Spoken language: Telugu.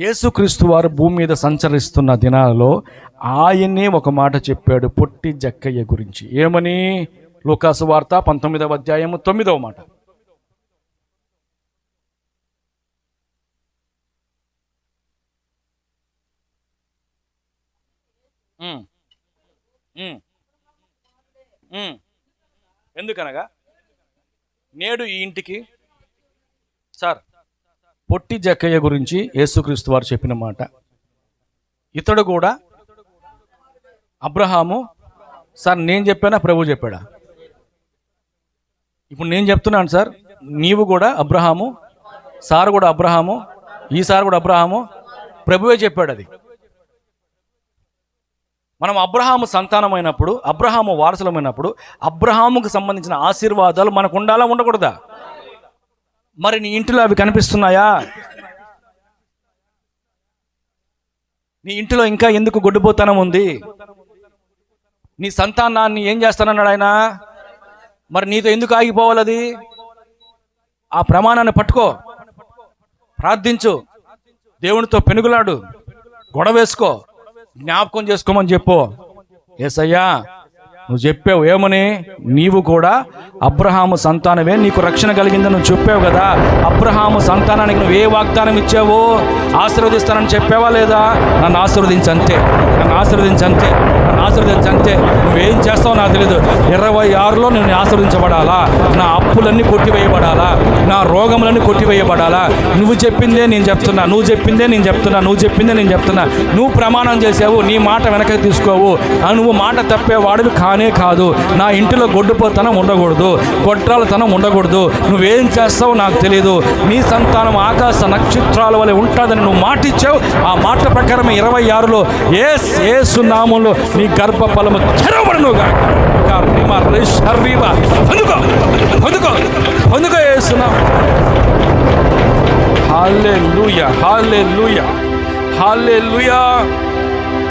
యేసుక్రీస్తు వారు భూమి మీద సంచరిస్తున్న దినాలలో ఆయనే ఒక మాట చెప్పాడు పొట్టి జక్కయ్య గురించి. ఏమని? లూకాసు వార్త 19వ అధ్యాయము 9వ మాట. ఎందుకనగా నేడు ఈ ఇంటికి సార్ పొట్టి జక్కయ్య గురించి యేసుక్రీస్తు వారు చెప్పిన మాట. ఇతడు కూడా అబ్రహాము. సార్ నేను చెప్పానా ప్రభు చెప్పాడా? ఇప్పుడు నేను చెప్తున్నాను సార్, నీవు కూడా అబ్రహాము, సార్ కూడా అబ్రహాము, ఈ సార్ కూడా అబ్రహాము. ప్రభువే చెప్పాడు అది. మనం అబ్రహాము సంతానమైనప్పుడు, అబ్రహాము వారసులమైనప్పుడు అబ్రహాముకు సంబంధించిన ఆశీర్వాదాలు మనకు ఉండాలా ఉండకూడదా? మరి నీ ఇంటిలో అవి కనిపిస్తున్నాయా? నీ ఇంటిలో ఇంకా ఎందుకు గొడ్డుపోతనం ఉంది? నీ సంతానాన్ని ఏం చేస్తానన్నాడు ఆయన? మరి నీతో ఎందుకు ఆగిపోవాలి అది? ఆ ప్రమాణాన్ని పట్టుకో, ప్రార్థించు, దేవునితో పెనుగులాడు, గొడవ వేసుకో, జ్ఞాపకం చేసుకోమని చెప్పు. యేసయ్యా నువ్వు చెప్పావు ఏమని? నీవు కూడా అబ్రహాము సంతానమే, నీకు రక్షణ కలిగిందని నువ్వు చెప్పావు కదా. అబ్రహాము సంతానానికి నువ్వు ఏ వాగ్దానం ఇచ్చావు? ఆశీర్వదిస్తానని చెప్పావా లేదా? నన్ను ఆశీర్వదించంతే, నన్ను ఆశీర్వదించంతే, నన్ను ఆశీర్వదించంతే. నువ్వేం చేస్తావో నాకు తెలియదు. 26లో నేను ఆశీర్వదించబడాలా, నా అప్పులన్నీ కొట్టివేయబడాలా, నా రోగములన్నీ కొట్టివేయబడాలా. నువ్వు చెప్పిందే నేను చెప్తున్నా, నువ్వు చెప్పిందే నేను చెప్తున్నా, నువ్వు చెప్పిందే నేను చెప్తున్నా. నువ్వు ప్రమాణం చేసావు, నీ మాట వెనక్కి తీసుకోవు. నువ్వు మాట తప్పేవాడివి కానే కాదు. నా ఇంటిలో గొడ్డుపోతనం ఉండకూడదు, గొడ్రాలతనం ఉండకూడదు. నువ్వేం చేస్తావో నాకు తెలియదు. నీ సంతానం ఆకాశ నక్షత్రాల వలె ఉంటుందని నువ్వు మాట ఇచ్చావు. ఆ మాట ప్రకారం 26లో యేసు నామములో నీ గర్భ ఫలము తెరవబడునుగా. హల్లెలూయా, హల్లెలూయా, హల్లెలూయా.